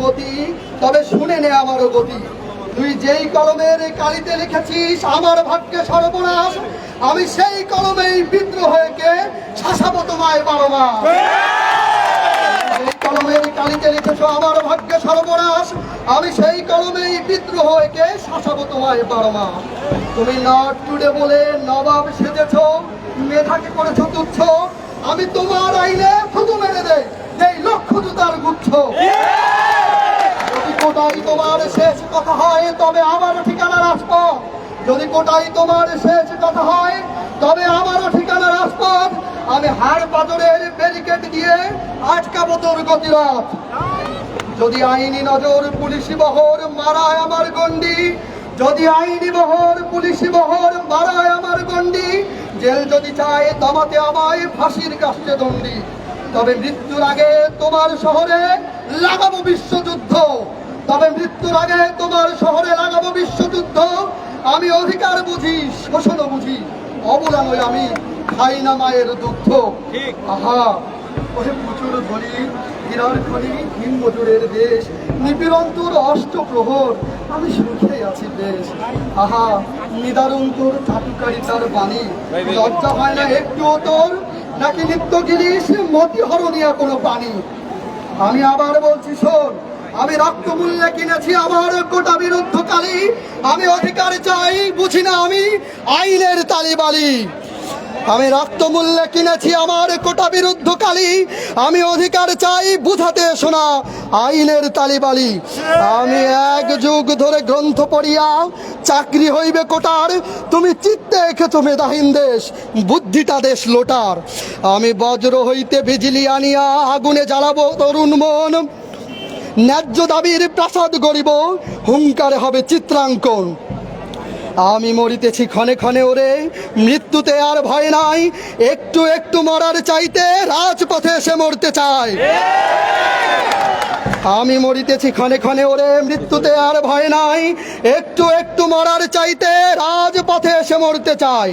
মতি, তবে শুনে নে আমার গতি। তুই যেই কলমের কালিতে লিখেছিস আমার ভাগ্যে সর্বনাশ, আমি সেই কলমেই বিদ্রোহকে শাসাবো তোমায় 12 মাস। যেই কলমের কালিতে লিখেছ আমার ভাগ্যে সর্বনাশ, আমি সেই কলমেই বিদ্রোহকে শাসাবো তোমায় 12 মাস। তুমি নট টুডে বলে নবাব সেজেছ, মেধাকে করেছ তুচ্ছ, আমি তোমার আইনে থুতু মেরে দেই এই লক্ষ জুতার গুচ্ছ। যদি কোটাই তোমার শেষ কথা হয় তবে আমার ঠিকানা রাজপথ, যদি কোটাই তোমার শেষ কথা হয় তবে আমারও ঠিকানা রাজপথ। আমি হাড় পাথরের ব্যারিকেড দিয়ে আটকাবো তোর গতিরথ। যদি আইনি নজর পুলিশি বহর মারায় আমার গন্ডি, যদি আইনি বহর পুলিশি বহর মারায় আমার গন্ডি, জেল যদি চায় দমাতে আমায় ফাঁসির কাছে দণ্ডি, তবে মৃত্যুর আগে তোমার শহরে লাগাবো বিশ্বযুদ্ধ, তবে মৃত্যুর আগে তোমার শহরে লাগাবো বিশ্বযুদ্ধ। আমি অধিকার বুঝি, শোষণ বুঝি, অবলা নই আমি, খাই না মায়ের দুগ্ধ। আহা ওহে প্রচুর ধনী হীরার খনি হিমমজুরের দেশ, নিপীড়ন তোর অষ্টপ্রহর আমি সুখে আছি বেশ। আহা নিদারুণ তোর চাটুকারিতার বাণী, লজ্জা হয় না একটুও তোর, নাকি নিত্য গিরিস মতি হরণিয়া কোনো পানি। আমি আবার বলছি শোন, আমি রক্তমূল্যে কিনেছি আমার কোটা বিরুদ্ধকারী, আমি অধিকার চাই বুঝি না আমি আইনের তালিবালি। আমি রক্তমূল্যে কিনেছি আমার কোটা বিরুদ্ধকারী, আমি অধিকার চাই বুঝাতে শোনা আইনের তালিবালি। আমি 1 যুগ ধরে গ্রন্থ পড়িয়া চাকরি হইবে কোটার, তুমি চিত্তে এঁকেছো মেধাহীন দেশ, বুদ্ধিটা দেশ লোটার। আমি বজ্র হইতে বিজলি আনিয়া আগুনে জ্বালাবো তরুণ মন, ন্যায্য দাবির প্রাসাদ গড়িব, হুঙ্কারে হবে চিত্রাঙ্কন। আমি মরিতেছি ক্ষণে ক্ষণে ওরে, মৃত্যুতে আর ভয় নাই, একটু একটু মরার চাইতে রাজপথে এসে মরতে চাই। আমি মরিতেছি ক্ষণে ক্ষণে ওরে, মৃত্যুতে আর ভয় নাই, একটু একটু মরার চাইতে রাজপথে এসে মরতে চাই।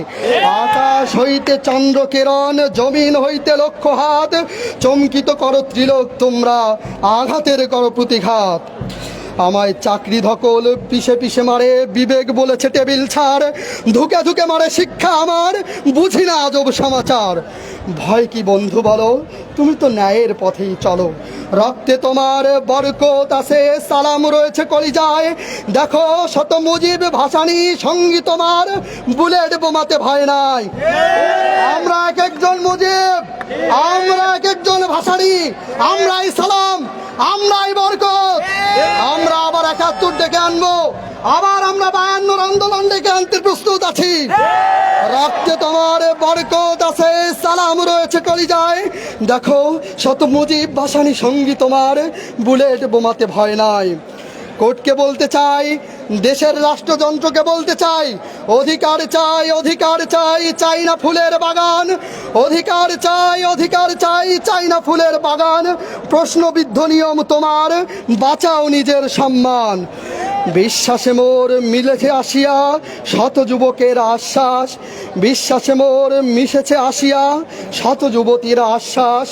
আকাশ হইতে চন্দ্র কিরণ, জমিন হইতে লক্ষ হাত, চমকিত করো ত্রিলোক তোমরা, আঘাতের করো প্রতিঘাত। আমায় চাকরি ধকল পিষে পিষে মারে, বিবেক বলেছে টেবিল ছাড়, ধুকে ধুকে মারে শিক্ষা আমার, বুঝি না আজব সমাচার। ভয় কি বন্ধু বলো, তুমি তো ন্যায়ের পথেই চলো, রক্তে তোমার বরকত আছে, সালাম রয়েছে কলিজায়। দেখো শত মুজিব ভাসানি সঙ্গী তোমার, বুলেট বোমাতে ভয় নাই। আমরা এক একজন মুজিব, আমরা এক একজন ভাসানি, আমরাই সালাম, আমরাই বরকত। আমরা আবার 71 ডেকে আনবো, আবার আমরা 52 আন্দোলন ডেকে আনতে প্রস্তুত আছি। রক্তে তোমার বরকত আছে, সালাম রয়েছে কলিজায়। দেখো শত মুজিব ভাসানি সঙ্গী তোমার, বুলেট বোমাতে ভয় নাই। কোর্টকে বলতে চাই, দেশের রাষ্ট্রযন্ত্রকে বলতে চাই, অধিকার চাই, অধিকার চাই, চাই না ফুলের বাগান। অধিকার চাই, অধিকার চাই, চাই না ফুলের বাগান। প্রশ্নবিদ্ধ নিয়ম তোমার, বাঁচাও নিজের সম্মান। বিশ্বাসে মোর মিলেছে আসিয়া শত যুবকের আশ্বাস, বিশ্বাসে মোর মিশেছে আসিয়া শত যুবতীর আশ্বাস।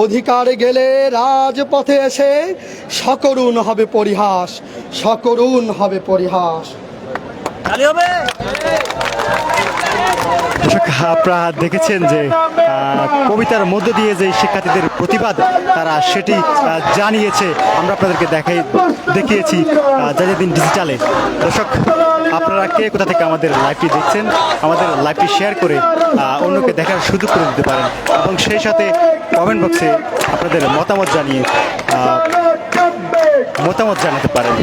অধিকার গেলে রাজপথে এসে সকরুণ হবে পরিহাস, সকরুণ হবে পরিহাস। আপনারা দেখেছেন যে কবিতার মধ্য দিয়ে যে শিক্ষার্থীদের প্রতিবাদ তারা সেটি জানিয়েছে, আমরা আপনাদেরকে দেখিয়েছি জাজিদিন ডিজিটালে। দর্শক আপনারা কে কোথা থেকে আমাদের লাইভটি দেখছেন, আমাদের লাইভটি শেয়ার করে অন্যকে দেখার সুযোগ করে দিতে পারেন, এবং সেই সাথে কমেন্ট বক্সে আপনাদের মতামত জানাতে পারেন।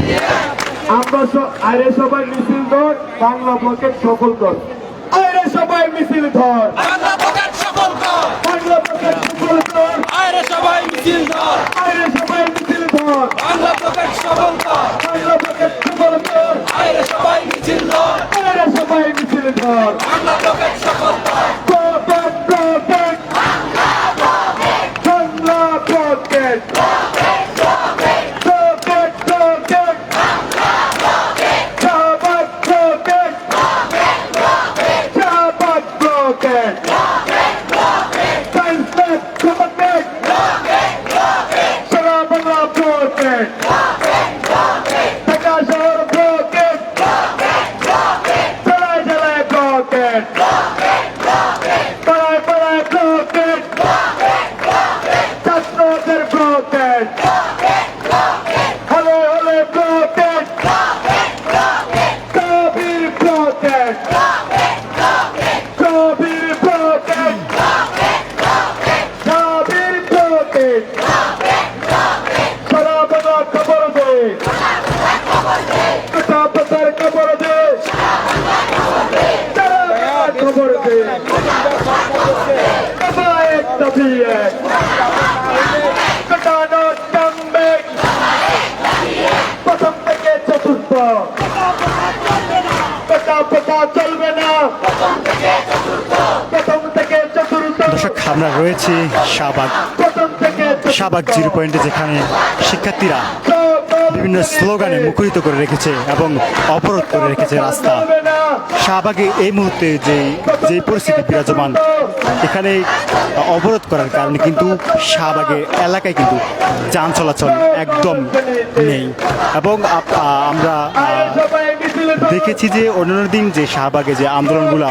আমরা আরে সবাই মিছিল ধর, বাংলা ব্লকের সকল কর, আরে সবাই মিছিল ধর, বাংলা ব্লকের সকল কর, বাংলা ব্লকের সকল কর, আরে সবাই মিছিল ধর, আরে সবাই মিছিল ধর, বাংলা ব্লকের সকল কর, বাংলা ব্লকের সকল কর, আরে সবাই মিছিল ধর, আরে সবাই মিছিল ধর, বাংলা ব্লকের সকল কর। বাংলা ব্লকের সারা বাংলা আমরা রয়েছি শাহবাগ 0 পয়েন্টে, যেখানে শিক্ষার্থীরা বিভিন্ন স্লোগানে মুখরিত করে রেখেছে এবং অবরোধ করে রেখেছে রাস্তা। শাহবাগে এই মুহূর্তে যেই পরিস্থিতি বিরাজমান, এখানে অবরোধ করার কারণে কিন্তু শাহবাগের এলাকায় কিন্তু যান চলাচল একদম নেই। এবং আমরা দেখেছি যে অন্যান্য দিন যে শাহবাগে যে আন্দোলনগুলো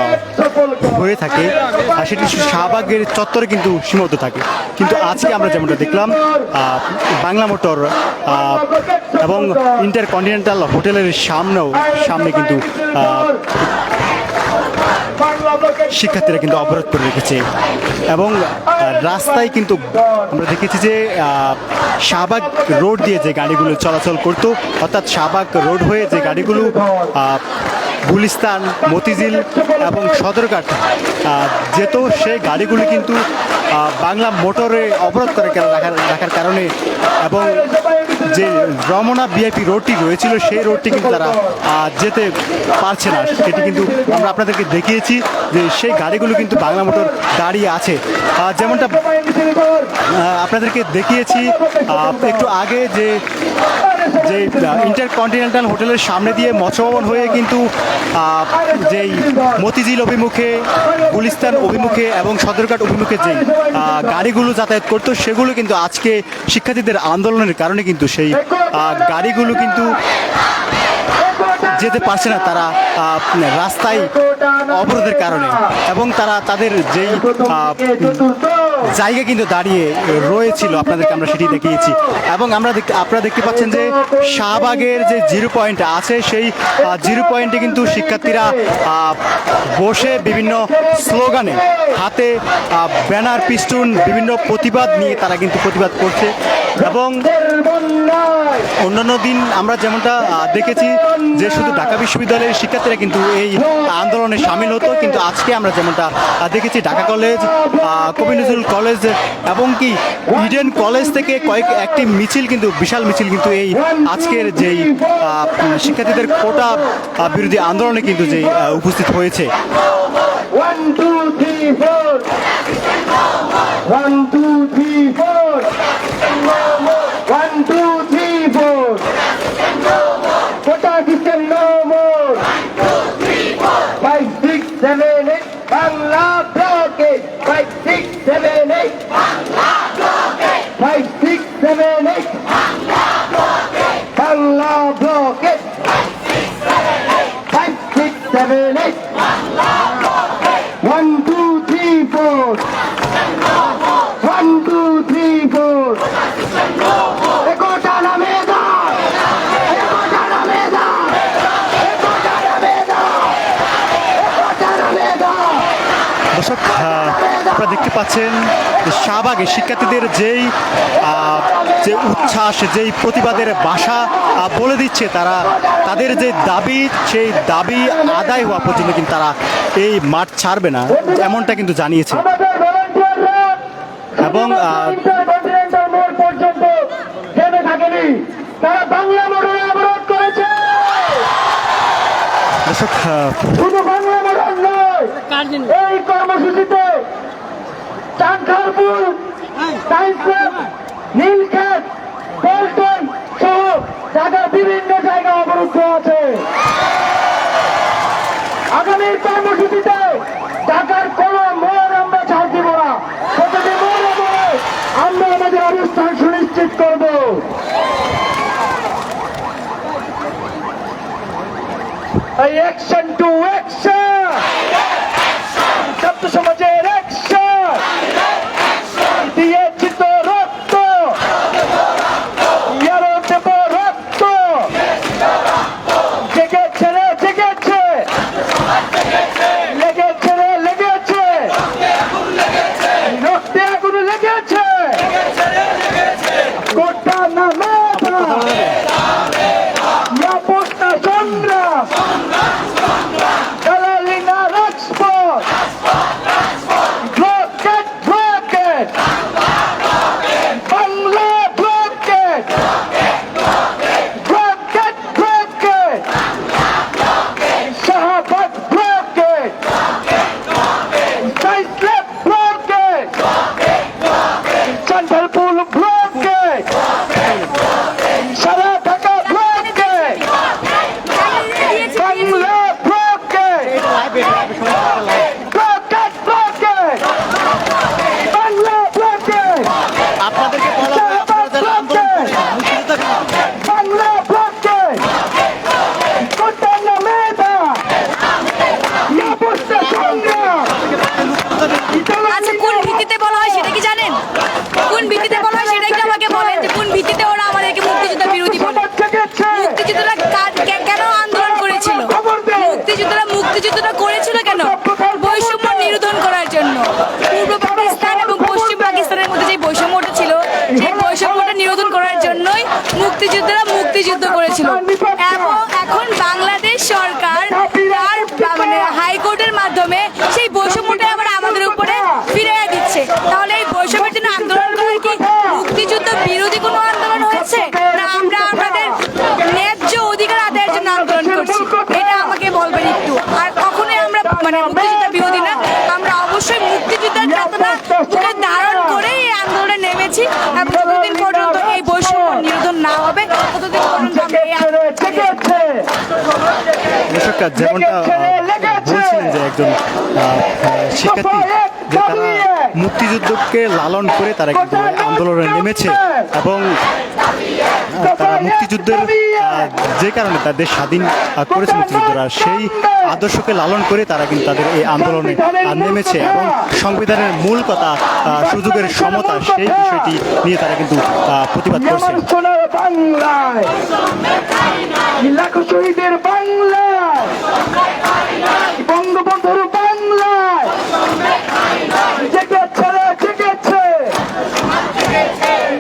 হয়ে থাকে সেটি শাহবাগের চত্বরে কিন্তু সীমাবদ্ধ থাকে, কিন্তু আজকে আমরা যেমনটা দেখলাম বাংলা মোটর এবং ইন্টারকন্টিনেন্টাল হোটেলের সামনে কিন্তু শিক্ষার্থীরা কিন্তু অবরোধ করে রেখেছে। এবং রাস্তায় কিন্তু আমরা দেখেছি যে শাহবাগ রোড দিয়ে যে গাড়িগুলো চলাচল করতো, অর্থাৎ শাহবাগ রোড হয়ে যে গাড়িগুলো গুলিস্তান, মতিঝিল এবং সদরঘাট যেত, সেই গাড়িগুলি কিন্তু বাংলা মোটরে অবরোধ করে রাখার কারণে এবং যে রমনা ভিআইপি রোডটি রয়েছিল সেই রোডটি কিন্তু তারা যেতে পারছে না। সেটি কিন্তু আমরা আপনাদেরকে দেখিয়েছি যে সেই গাড়িগুলো কিন্তু বাংলা মোটর দাঁড়িয়ে আছে। যেমনটা আপনাদেরকে দেখিয়েছি একটু আগে যে ইন্টারকন্টিনেন্টাল হোটেলের সামনে দিয়ে মৎস্যভবন হয়ে কিন্তু যেই মতিঝিল অভিমুখে, গুলিস্তান অভিমুখে এবং সদরঘাট অভিমুখে যেই গাড়িগুলো যাতায়াত করতো, সেগুলো কিন্তু আজকে শিক্ষার্থীদের আন্দোলনের কারণে কিন্তু সেই গাড়িগুলো কিন্তু যেতে পারছে না, তারা রাস্তায় অবরোধের কারণে। এবং তারা তাদের যেই জায়গা কিন্তু দাঁড়িয়ে রয়েছিল, আপনাদেরকে আমরা সেটি দেখিয়েছি। এবং আপনারা দেখতে পাচ্ছেন যে শাহবাগের যে 0 পয়েন্ট আছে, সেই 0 পয়েন্টে কিন্তু শিক্ষার্থীরা বসে বিভিন্ন স্লোগানে, হাতে ব্যানার, পিস্টুন, বিভিন্ন প্রতিবাদ নিয়ে তারা কিন্তু প্রতিবাদ করছে। এবং অন্যান্য দিন আমরা যেমনটা দেখেছি যে শুধু ঢাকা বিশ্ববিদ্যালয়ের শিক্ষার্থীরা কিন্তু এই আন্দোলনে সামিল হতো, কিন্তু আজকে আমরা যেমনটা দেখেছি ঢাকা কলেজ, কবি নজরুল কলেজ এবং কি ইডেন কলেজ থেকে একটি মিছিল, কিন্তু বিশাল মিছিল কিন্তু এই আজকের যেই শিক্ষার্থীদের কোটা বিরোধী আন্দোলনে কিন্তু যেই উপস্থিত হয়েছে। 1 2 3 4 1 2 3 4 1 2 3 4 quota system no more 5 6 7 8 Bangla blockade 5 6 7 8 Bangla blockade 5 6 7 8 Bangla blockade 5 6 7 8 1 2 3 4 1 2 3 4 একোটা নামে দাও, একোটা নামে দাও, একোটা নামে দাও, একোটা নামে দাও। দর্শক, আপনারা দেখতে পাচ্ছেন যে শাহবাগে শিক্ষার্থীদের যেই যে উচ্ছ্বাস, যেই প্রতিবাদের ভাষা বলে দিচ্ছে, তারা তাদের যে দাবি, সেই দাবি আদায় হওয়া পর্যন্ত কিন্তু তারা এই মাঠ ছাড়বে না, এমনটা কিন্তু জানিয়েছে। আমাদের ভলান্টিয়াররা এবং ইন্টারকন্টিনেন্টাল মোড় পর্যন্ত থেমে থাকেনি, তারা বাংলা মোড়ে অবরোধ করেছে। দর্শক, শুধু বাংলা মোড় নয়, এই কর্মসূচিতে চাঁদখারপুল, সায়েন্স ল্যাব, নীলক্ষেত, পল্টন সহ ঢাকার বিভিন্ন জায়গা অবরুদ্ধ আছে। আগামী কর্মসূচিতে ঢাকার কোন মোড় আমরা ছাড় দিব না, প্রতিটি মোড়ে মোড়ে আমরা আমাদের অবস্থান সুনিশ্চিত করব। এই অ্যাকশন টু অ্যাকশন, ছাত্র সমাজের অ্যাকশন, দিয়েছি তো রক্ত, ইয়ারও দেব রক্ত, জেগেছে রে জেগেছে, লেগেছে রে লেগেছে, রক্তে আগুন লেগেছে, গোটা নামে নিরাপত্তা সংগ্রাম, দালালি না রাজপথ, blockade blockade, Bangla blockade, blockade blockade, Shahbag blockade, science lab blockade, মুক্তিযোদ্ধারা মুক্তিযুদ্ধ করেছিল এবং এখন বাংলাদেশ সরকার তার মানে হাইকোর্টের মাধ্যমে সেই বৈষম্যটা আবার আমাদের উপরে ফিরিয়ে দিচ্ছে। তাহলে এই বৈষম্যের জন্য আন্দোলন করা কি মুক্তিযুদ্ধ বিরোধী কোনো আন্দোলন হয়েছে, না আমরা আমাদের ন্যায্য অধিকার আদায়ের জন্য আন্দোলন করছি? এটা আমাকে বলবেন একটু। আর কখনোই আমরা মানে মুক্তিযুদ্ধ বিরোধী না, আমরা অবশ্যই মুক্তিযুদ্ধের চেতনা বুকে ধারণ করে এই আন্দোলনে নেমেছি এবং যতদিন পর্যন্ত এই বৈষম্য নিরোধন না হবে ততদিন পর্যন্ত আমরা এই আন্দোলন চালিয়ে যাব। দর্শক, যেমনটা বলছিলেন যে একজন শিক্ষার্থী যে তারা মুক্তিযুদ্ধকে লালন করে তারা কিন্তু আন্দোলনে নেমেছে এবং তারা মুক্তিযুদ্ধের যে কারণে তাদের স্বাধীন করেছে মুক্তিযুদ্ধরা, সেই আদর্শকে লালন করে তারা কিন্তু তাদের এই আন্দোলনে নেমেছে এবং সংবিধানের মূল কথা সুযোগের সমতা, সেই বিষয়টি নিয়ে তারা কিন্তু প্রতিবাদ করছে। বাংলায় লাখো শহীদের বাংলায়, বঙ্গবন্ধুর বাংলায় জেগেছে জেগেছে,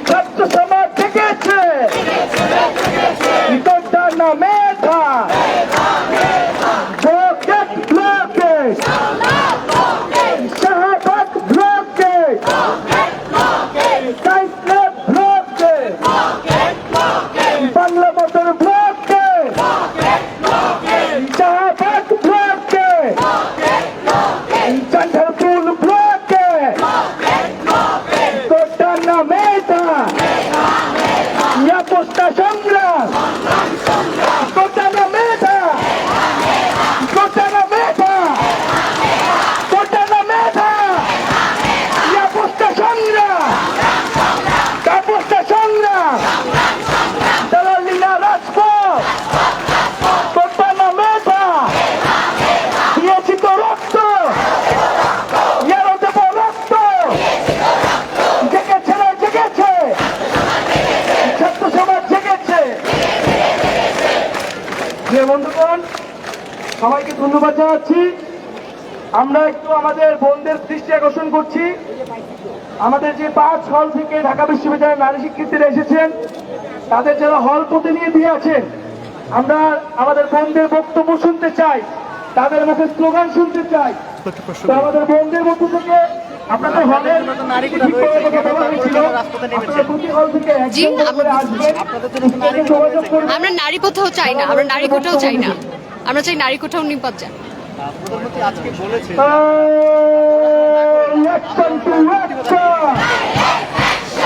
ছাত্র সমাজ জেগেছে, তোটা না মেধা blockade blockade, Shahbag blockade, science lab blockade, Bangla Motor blockade, Shahbag blockade, চান্ডারপুর ব্লকেট, তোটা না মেধা পোস্টা সংগ্রাম, তোটা না মেধা, তোটা না মেধা, তোটা না মেধা, পোস্টা সংগ্রাম, পোস্টা সংগ্রাম, দালালিনা রাজপথ, তোটা না মেধা, দিয়েছি তো রক্ত, ইয়ারও দেব রক্ত, জেগেছে না জেগেছে, ছাত্র সমাজ জেগেছে। প্রিয় বন্ধুগণ, সবাইকে ধন্যবাদ জানাচ্ছি। আমরা একটু আমাদের বোনদের দৃষ্টি আকর্ষণ করছি। আমাদের যে 5 হল থেকে ঢাকা বিশ্ববিদ্যালয়ের নারী শিক্ষার্থীরা এসেছেন, তাদের যারা হল প্রতিনিধি আছেন, আমরা আমাদের বোনদের বক্তব্য শুনতে চাই, তাদের মুখে স্লোগান শুনতে চাই। তো আমাদের বোনদের মধ্য থেকে আপনাদের হলের জি, আমরা নারী কোথাও চাই না, আমরা নারী কোথাও চাই না, আমরা চাই নারী কোথাও নিপাত যান।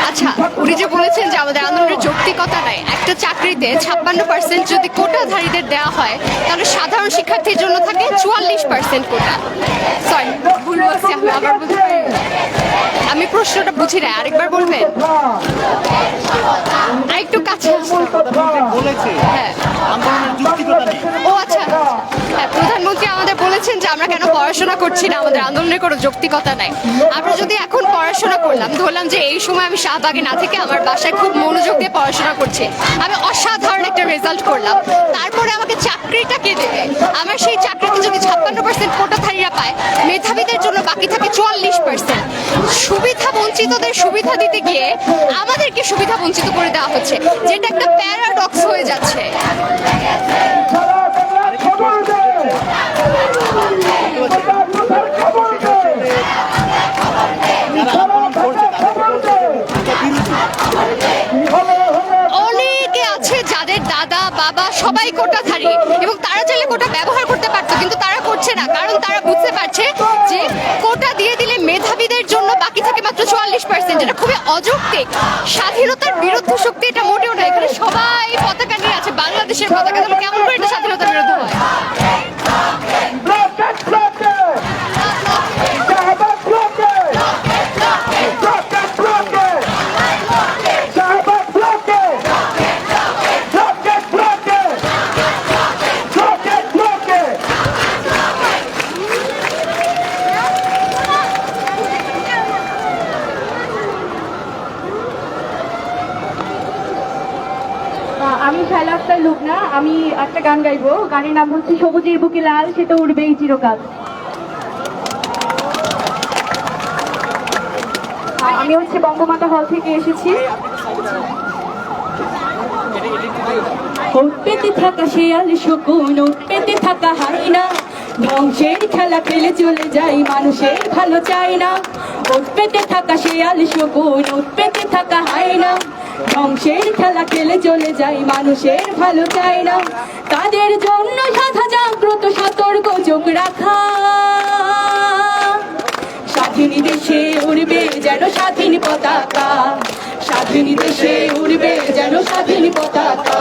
আচ্ছা, উনি যে বলেছেন যে আমাদের আন্দোলনের যৌক্তিকতা নাই, একটা চাকরিতে 56% যদি কোটাধারীদের দেওয়া হয় তাহলে সাধারণ শিক্ষার্থীর জন্য থাকে 44% কোটা। সরি, ভুল বলছি, আমি আবার বলতে পারি? আমি প্রশ্নটা বুঝি না, আরেকবার বলবেন? আরেকটু কাছে আসুন। হ্যাঁ, ও আচ্ছা, হ্যাঁ, প্রধানমন্ত্রী আমাদের বলেছেন যে আমরা কেন পড়াশোনা করছি না, আমাদের আন্দোলনের কোনো যৌক্তিকতা নাই। আমরা যদি এখন পড়াশোনা করলাম, ধরলাম যে এই সময় আমি শাহবাগে না থেকে আমার বাসায় খুব মনোযোগ দিয়ে পড়াশোনা করছি, আমি অসাধারণ একটা রেজাল্ট করলাম, তারপরে আমাকে চাকরিটা কে দেবে? আমার সেই চাকরিতে যদি 56% কোটাধারীরা পায়, মেধাবীদের জন্য বাকি থাকে 44%। সুবিধা বঞ্চিতদের সুবিধা দিতে গিয়ে আমাদেরকে সুবিধা বঞ্চিত করে দেওয়া হচ্ছে, যেটা একটা প্যারাডক্স হয়ে যাচ্ছে। অনেকে আছে যাদের দাদা বাবা সবাই কোটাধারী এবং তারা চাইলে কোটা ব্যবহার করতে পারতো, কিন্তু তারা করছে না, কারণ তারা বুঝতে পারছে যে কোটা দিয়ে দিলে মেধাবীদের জন্য বাকি থাকে মাত্র 44%, যেটা খুবই অযৌক্তিক। স্বাধীনতার বিরুদ্ধে শক্তি এটা মোটেও না। এখানে সবাই পতাকা নিয়ে আছে, বাংলাদেশের পতাকা, তাহলে কেমন করে এটা স্বাধীনতার বিরুদ্ধে হয়? আমি শায়লা আক্তার লুবনা, আমি একটা গান গাইবো। গানের নাম হচ্ছে সবুজের বুকে লাল, সে তো উড়বেই চিরকাল। আমি হচ্ছে বঙ্গমাতা হল থেকে এসেছি। ওট পেতে থাকা শেয়াল শকুন, ওট পেতে থাকা হায়না, ধ্বংসের খেলা খেলে চলে যাই, মানুষের ভালো চাই না। ওট পেতে থাকা শেয়াল শকুন, ওট পেতে থাকা হায়না, ধ্বংসের খেলা খেলে চলে যাই, মানুষের ভালো চাই না। তাদের জন্য সাধা জাগ্রত সতর্ক চোখ রাখা, স্বাধীন দেশে উড়বে যেন স্বাধীন পতাকা, স্বাধীন দেশে উড়বে যেন স্বাধীন পতাকা।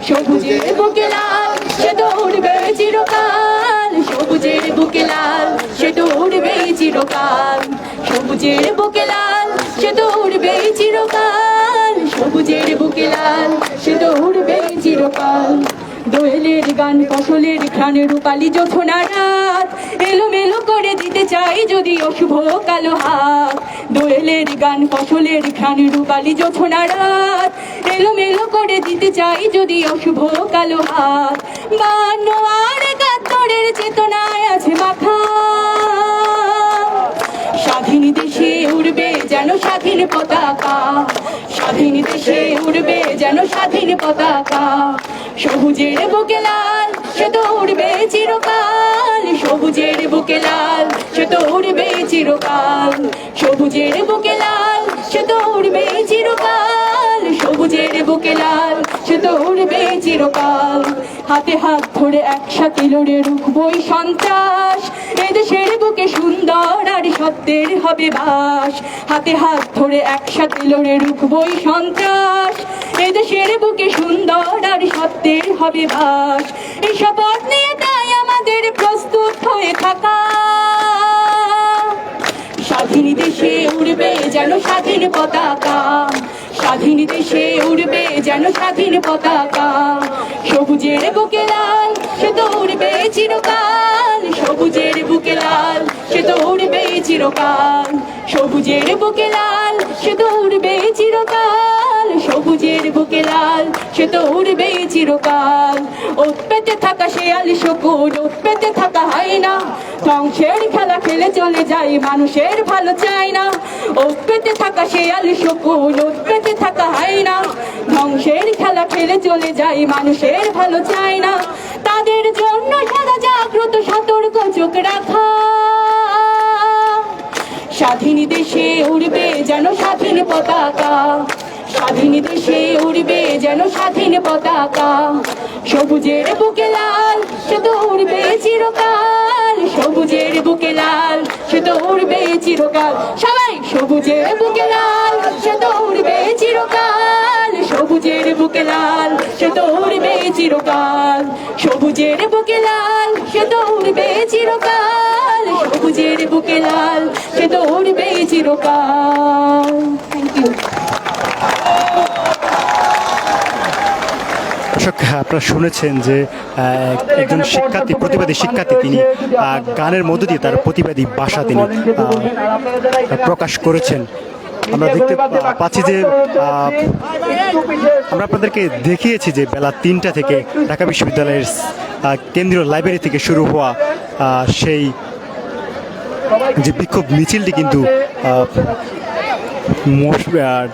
সবুজের বুকে লাল সে তো উড়বে চিরকাল, সবুজের বুকে লাল সে তো উড়বে চিরকাল, সবুজের বুকে লাল সে তো উড়বে চিরকাল, সবুজের বুকে লাল সে তো উড়বে চিরকাল। দোয়েলের গান ফসলের ঘ্রাণে রূপালী জোছনা রাত, এলোমেলো করে দিতে চাই যদি অশুভ কালো হাত। দোয়েলের গান ফসলের ঘ্রাণে রূপালী জোছনা রাত, এলোমেলো করে দিতে চাই যদি অশুভ কালো হাত। বান্ন আর একাত্তরের চেতনায় আছে মাখা, স্বাধীন দেশে উড়বে যেন স্বাধীন পতাকা, স্বাধীন দেশে উড়বে যেন স্বাধীন পতাকা। সবুজের বুকে লাল সে তো উড়বে চিরকাল, সবুজের বুকে লাল সে তো উড়বে চিরকাল, সবুজের বুকে লাল সে তো উড়বে চিরকাল, সবুজের বুকে লাল সে তো উড়বে চিরকাল। হাতে হাত ধরে একসাথে লড়ে রুখবই সন্ত্রাস, এদেশের বুকে সুন্দর আর সত্যের হবে বাস। হাতে হাত ধরে একসাথে লড়ে রুখবই সন্ত্রাস, এদেশের বুকে সুন্দর আর সত্যের হবে বাস। এই শপথ নিয়ে তাই আমাদের প্রস্তুত হয়ে থাকা, স্বাধীন দেশে উড়বে যেন স্বাধীন পতাকা, স্বাধীন দেশে উড়বে যেন স্বাধীন পতাকা। সবুজের বুকে লাল সে তো উড়বে চিরকাল, সবুজের বুকে লাল সে তো উড়বে চিরকাল, সবুজের বুকে লাল সে তো উড়বে চিরকাল, সবুজের বুকে লাল সে তো উড়বে চিরকাল। ওট পেতে থাকা শেয়াল শকুন, ওট পেতে থাকা হায়না, ধ্বংসের খেলা খেলে চলে যাই, মানুষের ভালো চাই না। ওট পেতে থাকা শেয়াল শকুন, ওট পেতে থাকা হায়না, ধ্বংসের খেলা খেলে চলে যাই, মানুষের ভালো চাই না। তাদের জন্য সারা জাগ্রত সতর্ক চোখ রাখা, স্বাধীন দেশে উড়বে যেন স্বাধীন পতাকা, স্বাধীন দেশে উড়বে যেন স্বাধীন পতাকা। সবুজের বুকে লাল সে তো উড়বে চিরকাল, সবুজের বুকে লাল সে তো উড়বে চিরকাল। সবাই সবুজের বুকে লাল সে তো উড়বে চিরকাল, সবুজের বুকে লাল সে তো উড়বে চিরকাল, সবুজের বুকে লাল সে তো উড়বে চিরকাল, সবুজের বুকে লাল সে তো উড়বে চিরকাল। Thank you. দর্শক, আপনারা শুনেছেন যে একজন শিক্ষার্থী, প্রতিবাদী শিক্ষার্থী, তিনি গানের মধ্য দিয়ে তার প্রতিবাদী ভাষা তিনি প্রকাশ করেছেন। আমরা দেখতে পাচ্ছি যে আমরা আপনাদেরকে দেখিয়েছি যে বেলা 3টা থেকে ঢাকা বিশ্ববিদ্যালয়ের কেন্দ্রীয় লাইব্রেরি থেকে শুরু হওয়া সেই যে বিক্ষোভ মিছিলটি কিন্তু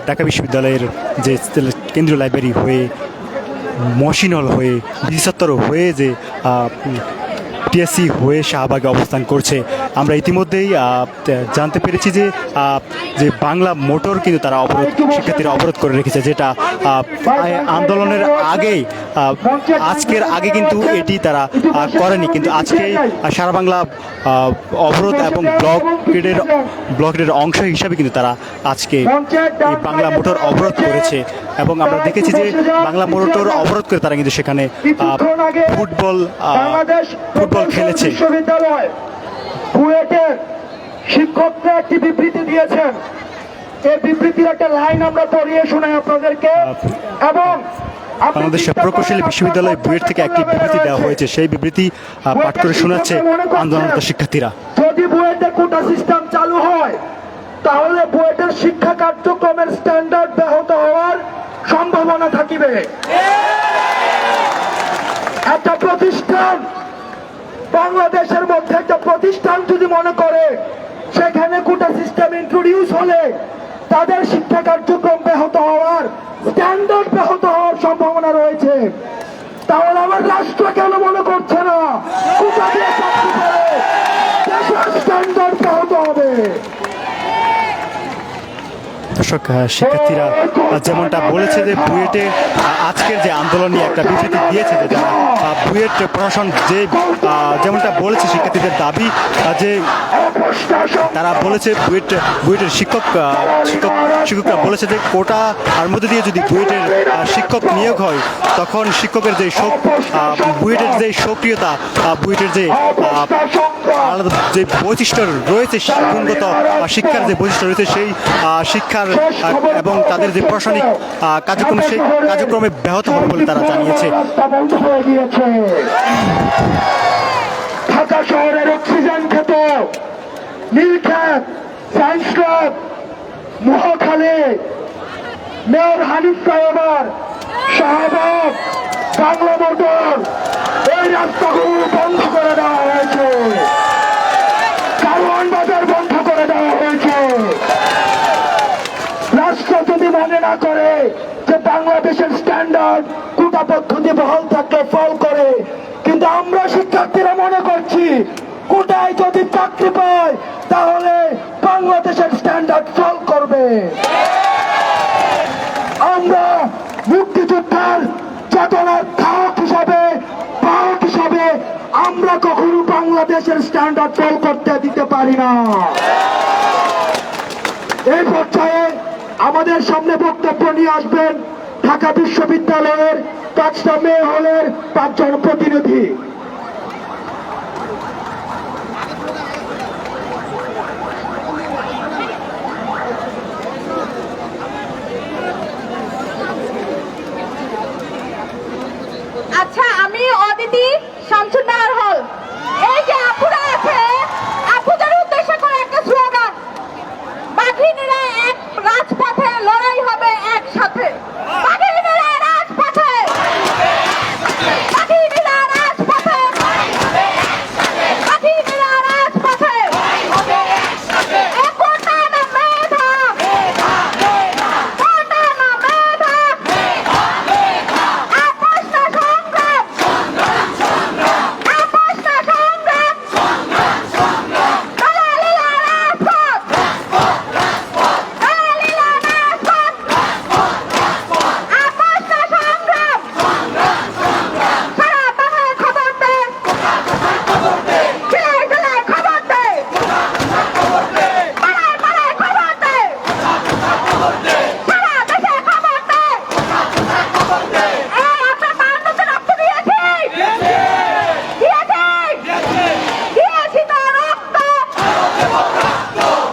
ঢাকা বিশ্ববিদ্যালয়ের যে কেন্দ্রীয় লাইব্রেরি হয়ে, মসিনল হয়ে, ডিসি চত্বর হয়ে যে টিএসসি হয়ে শাহবাগে অবস্থান করছে। আমরা ইতিমধ্যেই জানতে পেরেছি যে যে বাংলা মোটর কিন্তু তারা শিক্ষার্থীরা অবরোধ করে রেখেছে, যেটা আন্দোলনের আগেই, আজকের আগে কিন্তু এটি তারা করেনি, কিন্তু আজকেই সারা বাংলা অবরোধ এবং ব্লকের অংশ হিসাবে কিন্তু তারা আজকে এই বাংলা মোটর অবরোধ করেছে। এবং আমরা দেখেছি যে বাংলা মোটর অবরোধ করে তারা কিন্তু সেখানে ফুটবল খেলেছে। বিশ্ববিদ্যালয় বুয়েটের শিক্ষকরা একটি বিবৃতি দিয়েছেন, এই বিবৃতির একটা লাইন আমরা পড়িয়ে শোনাই আপনাদেরকে। এবং বাংলাদেশ প্রকৌশলী বিশ্ববিদ্যালয় বুয়েট থেকে একটি বিবৃতি দেওয়া হয়েছে, সেই বিবৃতি পাঠ করে শোনাচ্ছে আন্দোলনরত শিক্ষার্থীরা। যদি বুয়েটে কোটা সিস্টেম চালু হয় তাহলে বুয়েটের শিক্ষা কার্যক্রমের স্ট্যান্ডার্ড ব্যাহত হওয়ার সম্ভাবনা থাকিবে। একটা প্রতিষ্ঠান, বাংলাদেশের মধ্যে একটা প্রতিষ্ঠান যদি মনে করে সেখানে কোটা সিস্টেম ইন্ট্রোডিউস হলে তাদের শিক্ষা কার্যক্রম ব্যাহত হওয়ার স্ট্যান্ডার্ড ব্যাহত হওয়ার সম্ভাবনা রয়েছে। তাহলে আমার রাষ্ট্র কেন মনে করছে না কোথা দিয়ে চাকরি করে দেশের স্ট্যান্ডার্ড ব্যাহত হবে? দর্শক, শিক্ষার্থীরা যেমনটা বলেছে যে বুয়েটে আজকের যে আন্দোলন নিয়ে একটা বিবৃতি দিয়েছে যে যারা বুয়েট প্রশাসন যে যেমনটা বলেছে শিক্ষার্থীদের দাবি যে তারা বলেছে বুয়েটের শিক্ষকরা বলেছে যে কোটা আর মধ্যে দিয়ে যদি বুয়েটের শিক্ষক নিয়োগ হয় তখন শিক্ষকের যে বুয়েটের যে সক্রিয়তা, বুয়েটের যে আলাদা যে বৈশিষ্ট্য রয়েছে, গুণগত শিক্ষার যে বৈশিষ্ট্য রয়েছে সেই শিক্ষার এবং তাদের যে প্রশাসনিক কার্যক্রম সেই কার্যক্রমে ব্যাহত হবে বলে তারা জানিয়েছে। বন্ধ হয়ে গিয়েছে। ঢাকা শহরের অক্সিজেন ক্ষেত, Nilkhet, science club, Mohakhali, mayor Hanif flyover, Shahbag, Bangla motor, এই রাস্তাগুলো বন্ধ করে দেওয়া হয়েছে। কারওয়ান বাজার বন্ধ করে দেওয়া হয়েছে। রাষ্ট্র যদি মনে না করে যে বাংলাদেশের স্ট্যান্ডার্ড কোটা পদ্ধতি বহাল থাকলে ফল করে, কিন্তু আমরা শিক্ষার্থীরা মনে করছি কোটায় যদি চাকরি পায় তাহলে বাংলাদেশের স্ট্যান্ডার্ড ফল করবে। আমরা মুক্তিযোদ্ধার চেতনার ধারক হিসাবে, বাহক হিসাবে আমরা কখনো বাংলাদেশের স্ট্যান্ডার্ড ফল করতে দিতে পারি না। এই পর্যায়ে আমাদের সামনে বক্তব্য নিয়ে আসবেন ঢাকা বিশ্ববিদ্যালয়ের 5টা মেয়ে হলের 5 জন প্রতিনিধি। আচ্ছা, আমি অদিতি, শামসুন্নাহার হল। এই যে আপুরা আছে, আপুদের উদ্দেশ্য করে একটা স্লোগান, বাঘিনীরা এক রাজপথে, লড়াই হবে একসাথে। বাঘিনীরা রাজপথে, বাঘিনীরা রাজপথে, বাঘিনীরা রাজপথে। কোটা না মেধা, কোটা না মেধা, আপোষ না সংগ্রাম, আপোষ না সংগ্রাম, দালালিরা রাজপথ, দালালিরা রাজপথ, আপোষ না সংগ্রাম। সারা বাংলায় খবর দে, জেলায় জেলায় খবর দে, পাড়ায় পাড়ায় খবর দে, সারা দেশে খবর দে। এই আমরা বাংলাদেশে রক্ত দিয়েছি, দিয়েছি তো রক্ত,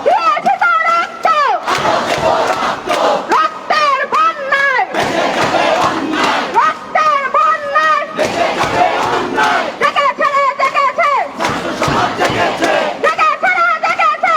দিয়েছি তো রক্ত, রক্তের বন্যায়, রক্তের বন্যায় জেগেছে রে, জেগেছে, জেগেছে রে, জেগেছে।